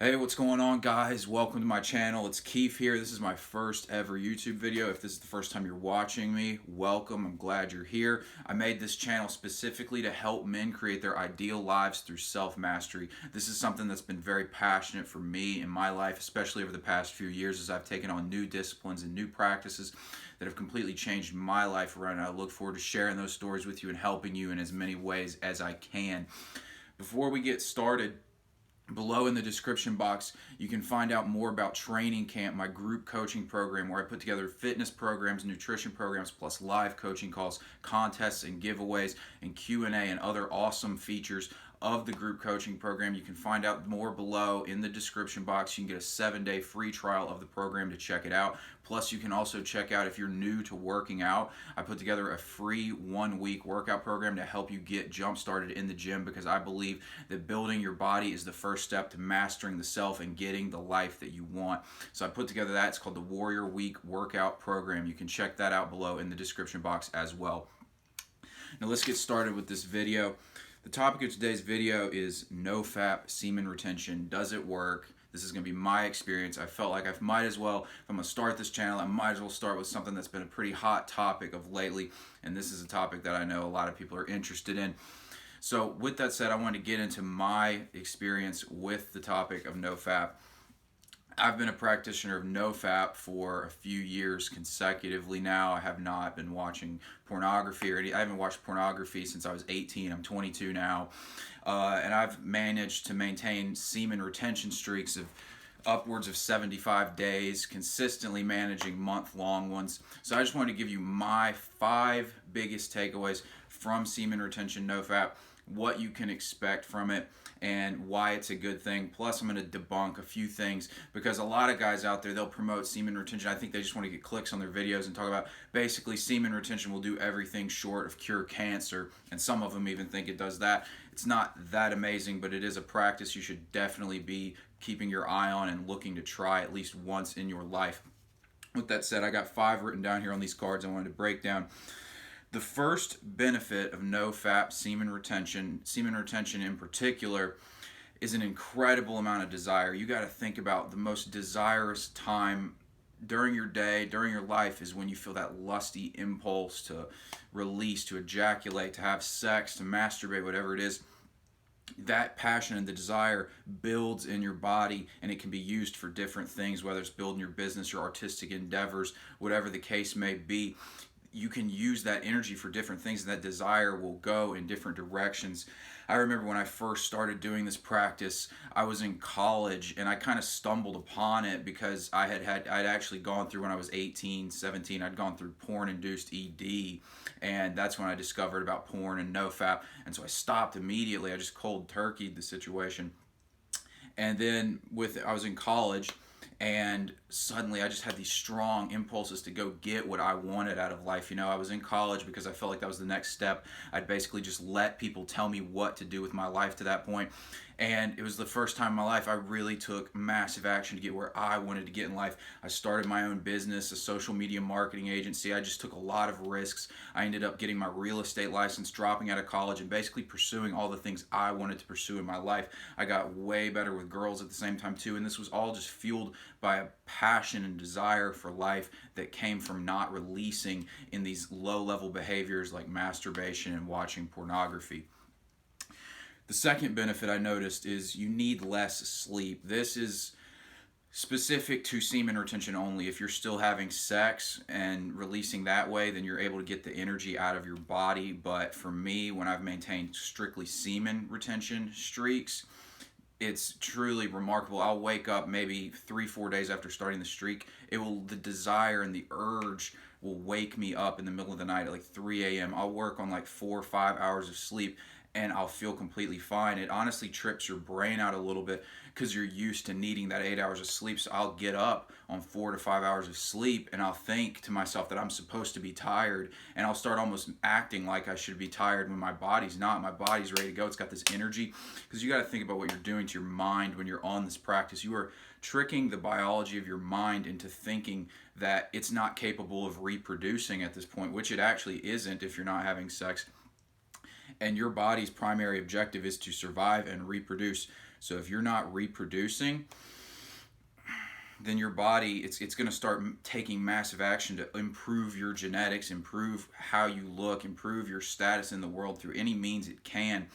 Hey, what's going on, guys? Welcome to my channel. It's Keith here. This is my first ever YouTube video. If this is the first time you're watching me, welcome. I'm glad you're here. I made this channel specifically to help men create their ideal lives through self-mastery. This is something that's been very passionate for me in my life, especially over the past few years as I've taken on new disciplines and new practices that have completely changed my life around. And I look forward to sharing those stories with you and helping you in as many ways as I can. Before we get started, below in the description box, you can find out more about Training Camp, my group coaching program where I put together fitness programs, nutrition programs, plus live coaching calls, contests and giveaways, and Q&A and other awesome features of the group coaching program. You can find out more below in the description box. You can get a 7-day free trial of the program to check it out. Plus, you can also check out, if you're new to working out, I put together a free 1-week workout program to help you get jump started in the gym, because I believe that building your body is the first step to mastering the self and getting the life that you want. So I put together that. It's called the Warrior Week Workout Program. You can check that out below in the description box as well. Now let's get started with this video. The topic of today's video is NoFap semen retention. Does it work? This is going to be my experience. I felt like I might as well, if I'm going to start this channel, I might as well start with something that's been a pretty hot topic of lately, and this is a topic that I know a lot of people are interested in. So with that said, I want to get into my experience with the topic of NoFap. I've been a practitioner of NoFap for a few years consecutively now. I have not been watching pornography or I haven't watched pornography since I was 18. I'm 22 now. And I've managed to maintain semen retention streaks of upwards of 75 days, consistently managing month-long ones. So I just wanted to give you my 5 biggest takeaways from semen retention NoFap, what you can expect from it, and why it's a good thing. Plus, I'm going to debunk a few things, because a lot of guys out there, they'll promote semen retention. I think they just want to get clicks on their videos and talk about basically semen retention will do everything short of cure cancer, and some of them even think it does that. It's not that amazing, but it is a practice you should definitely be keeping your eye on and looking to try at least once in your life. With that said, I got 5 written down here on these cards I wanted to break down. The first benefit of NoFap semen retention in particular, is an incredible amount of desire. You got to think about the most desirous time during your day, during your life, is when you feel that lusty impulse to release, to ejaculate, to have sex, to masturbate, whatever it is. That passion and the desire builds in your body, and it can be used for different things, whether it's building your business, your artistic endeavors, whatever the case may be. You can use that energy for different things, and that desire will go in different directions. I remember when I first started doing this practice, I was in college, and I kind of stumbled upon it because I'd actually gone through, when I was 18, 17, I'd gone through porn-induced ED, and that's when I discovered about porn and NoFap, and so I stopped immediately. I just cold turkeyed the situation. And then I was in college, and suddenly I just had these strong impulses to go get what I wanted out of life. You know, I was in college because I felt like that was the next step. I'd basically just let people tell me what to do with my life to that point. And it was the first time in my life I really took massive action to get where I wanted to get in life. I started my own business, a social media marketing agency. I just took a lot of risks. I ended up getting my real estate license, dropping out of college, and basically pursuing all the things I wanted to pursue in my life. I got way better with girls at the same time too, and this was all just fueled by a passion and desire for life that came from not releasing in these low-level behaviors like masturbation and watching pornography. The second benefit I noticed is you need less sleep. This is specific to semen retention only. If you're still having sex and releasing that way, then you're able to get the energy out of your body. But for me, when I've maintained strictly semen retention streaks, it's truly remarkable. I'll wake up maybe 3-4 days after starting the streak. The desire and the urge will wake me up in the middle of the night at like 3 a.m. I'll work on like 4 or 5 hours of sleep, and I'll feel completely fine. It honestly trips your brain out a little bit because you're used to needing that 8 hours of sleep. So I'll get up on 4 to 5 hours of sleep, and I'll think to myself that I'm supposed to be tired, and I'll start almost acting like I should be tired when my body's not. My body's ready to go. It's got this energy, because you got to think about what you're doing to your mind when you're on this practice. You are tricking the biology of your mind into thinking that it's not capable of reproducing at this point, which it actually isn't if you're not having sex. And your body's primary objective is to survive and reproduce. So if you're not reproducing, then your body, it's going to start taking massive action to improve your genetics, improve how you look, improve your status in the world through any means it can.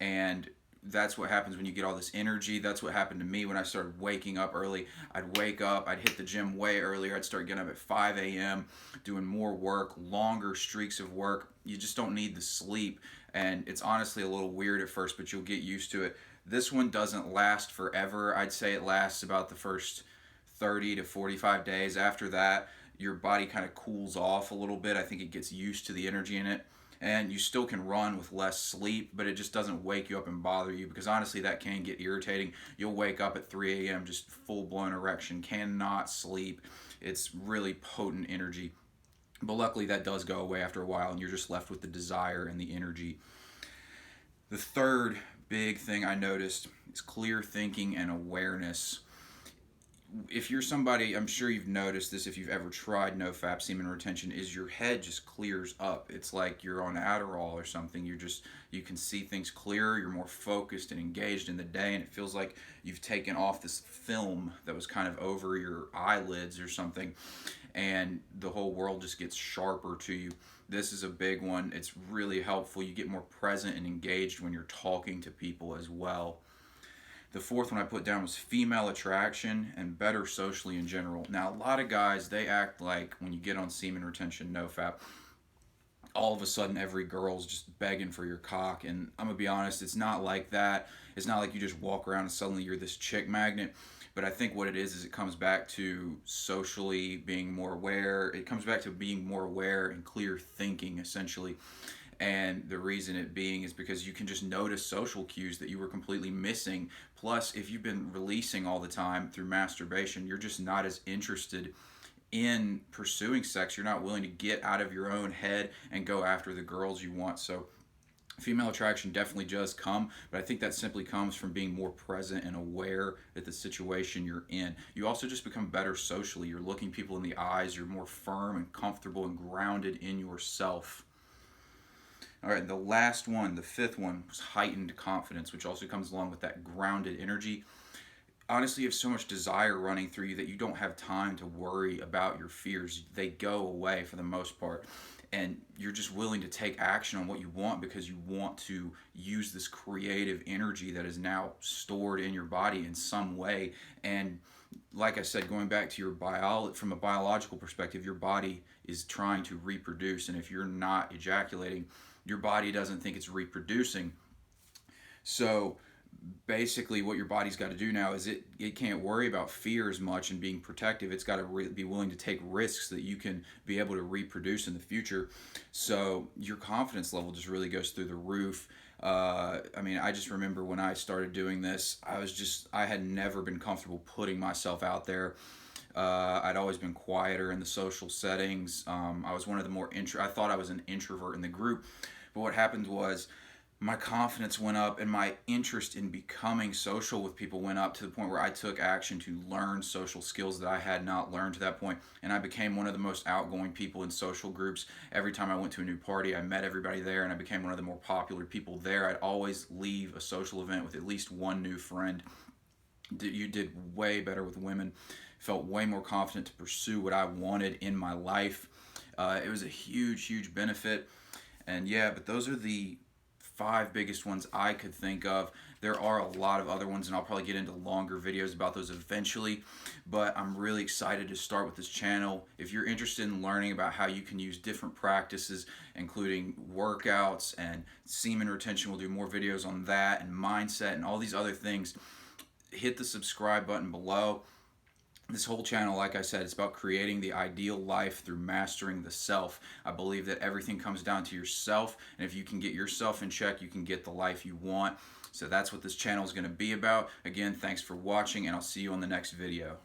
And that's what happens when you get all this energy. That's what happened to me when I started waking up early. I'd wake up, I'd hit the gym way earlier. I'd start getting up at 5 a.m., doing more work, longer streaks of work. You just don't need the sleep. And it's honestly a little weird at first, but you'll get used to it. This one doesn't last forever. I'd say it lasts about the first 30 to 45 days. After that, your body kind of cools off a little bit. I think it gets used to the energy in it. And you still can run with less sleep, but it just doesn't wake you up and bother you, because honestly that can get irritating. You'll wake up at 3 a.m. just full-blown erection, cannot sleep. It's really potent energy. But luckily that does go away after a while, and you're just left with the desire and the energy. The third big thing I noticed is clear thinking and awareness. If you're somebody, I'm sure you've noticed this if you've ever tried NoFap semen retention, is your head just clears up. It's like you're on Adderall or something. You can see things clearer, you're more focused and engaged in the day, and it feels like you've taken off this film that was kind of over your eyelids or something, and the whole world just gets sharper to you. This is a big one. It's really helpful. You get more present and engaged when you're talking to people as well. The fourth one I put down was female attraction and better socially in general. Now, a lot of guys, they act like when you get on semen retention, NoFap, all of a sudden every girl's just begging for your cock. And I'm going to be honest, it's not like that. It's not like you just walk around and suddenly you're this chick magnet. But I think what it is it comes back to socially being more aware. It comes back to being more aware and clear thinking, essentially. And the reason it being is because you can just notice social cues that you were completely missing. Plus, if you've been releasing all the time through masturbation, you're just not as interested in pursuing sex. You're not willing to get out of your own head and go after the girls you want. So female attraction definitely does come, but I think that simply comes from being more present and aware at the situation you're in. You also just become better socially. You're looking people in the eyes. You're more firm and comfortable and grounded in yourself. All right, the last one, the fifth one, was heightened confidence, which also comes along with that grounded energy. Honestly, you have so much desire running through you that you don't have time to worry about your fears. They go away for the most part. And you're just willing to take action on what you want because you want to use this creative energy that is now stored in your body in some way. And like I said, going back to your from a biological perspective, your body is trying to reproduce. And if you're not ejaculating, your body doesn't think it's reproducing. So basically what your body's got to do now is it can't worry about fear as much and being protective. It's got to be willing to take risks that you can be able to reproduce in the future. So your confidence level just really goes through the roof. I mean, I just remember when I started doing this, I had never been comfortable putting myself out there. I'd always been quieter in the social settings. I was one of the more I thought I was an introvert in the group, but what happened was my confidence went up and my interest in becoming social with people went up to the point where I took action to learn social skills that I had not learned to that point, and I became one of the most outgoing people in social groups. Every time I went to a new party, I met everybody there, and I became one of the more popular people there. I'd always leave a social event with at least one new friend. You did way better with women. Felt way more confident to pursue what I wanted in my life. It was a huge benefit. And yeah, but those are the 5 biggest ones I could think of. There are a lot of other ones, and I'll probably get into longer videos about those eventually, but I'm really excited to start with this channel. If you're interested in learning about how you can use different practices, including workouts and semen retention, we'll do more videos on that, and mindset and all these other things, hit the subscribe button below. This whole channel, like I said, it's about creating the ideal life through mastering the self. I believe that everything comes down to yourself, and if you can get yourself in check, you can get the life you want. So that's what this channel is going to be about. Again, thanks for watching, and I'll see you on the next video.